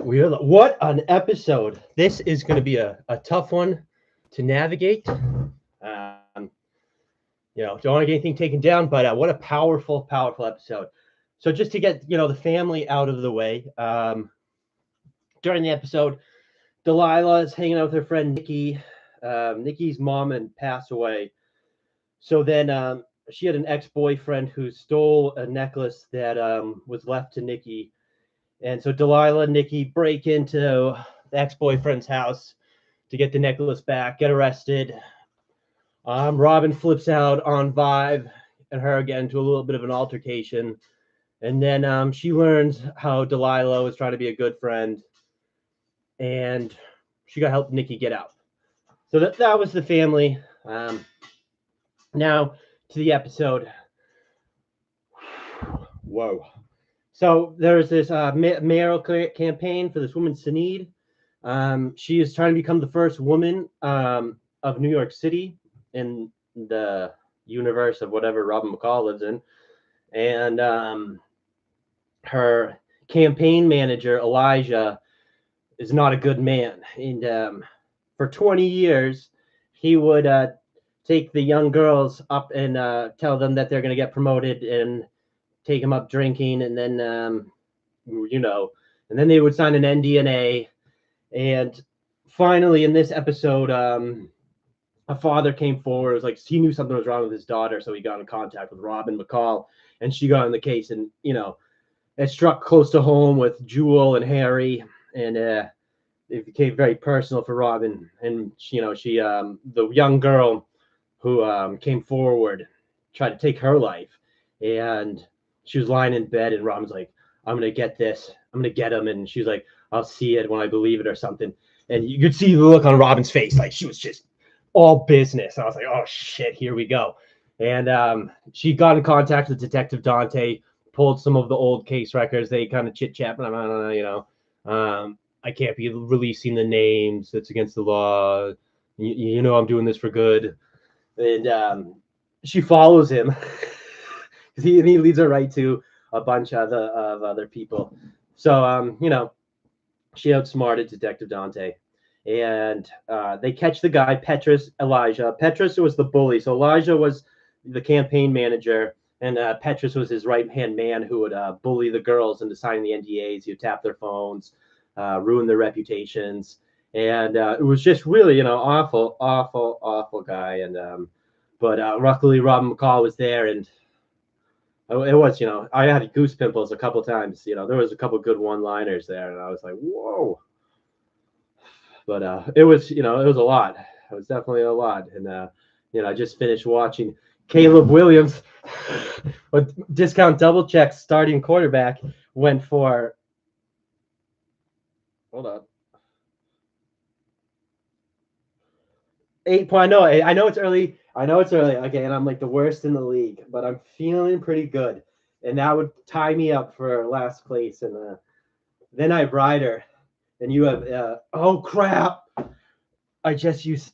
What an episode. This is going to be a tough one to navigate. Don't want to get anything taken down, but what a powerful episode. So just to get, the family out of the way, during the episode, Delilah is hanging out with her friend Nikki. Nikki's mom had passed away. So then she had an ex-boyfriend who stole a necklace that was left to Nikki. And so Delilah and Nikki break into the ex-boyfriend's house to get the necklace back, get arrested. Robin flips out on Vive and her get into a little bit of an altercation. And then she learns how Delilah was trying to be a good friend. And she got to help Nikki get out. So that was the family. Now to the episode. Whoa. So there's this mayoral campaign for this woman, Sinead. She is trying to become the first woman of New York City in the universe of whatever Robin McCall lives in. And her campaign manager, Elijah, is not a good man. And for 20 years, he would take the young girls up and tell them that they're going to get promoted and take them up drinking. And then, and then they would sign an NDA. And finally, in this episode, a father came forward. It was like he knew something was wrong with his daughter, so he got in contact with Robin McCall, and she got on the case. And it struck close to home with Jewel and Harry, and it became very personal for Robin. And she the young girl who came forward tried to take her life, and she was lying in bed, and Robin's like, "I'm gonna get this. I'm gonna get him." And she's like, "I'll see it when I believe it," or something. And you could see the look on Robin's face, like she was just all business. I was like, "Oh shit, here we go." And she got in contact with Detective Dante, pulled some of the old case records. They kind of chit chat, but I don't know, I can't be releasing the names. It's against the law. I'm doing this for good. And she follows him because he leads her right to a bunch of other people. So she outsmarted Detective Dante, and they catch the guy, Elijah. Petrus was the bully. So Elijah was the campaign manager, and Petrus was his right-hand man who would bully the girls into signing the NDAs. He would tap their phones, ruin their reputations. And it was just really, awful guy. And but luckily Robin McCall was there, and it was, I had goose pimples a couple times. There was a couple good one-liners there, and I was like, whoa. But it was, it was a lot. It was definitely a lot. And I just finished watching Caleb Williams with discount double check starting quarterback went for. Hold on. 8 point. I know it's early. Okay, and I'm like the worst in the league, but I'm feeling pretty good, and that would tie me up for last place. And then I have Ryder, and you have. Oh crap! I just used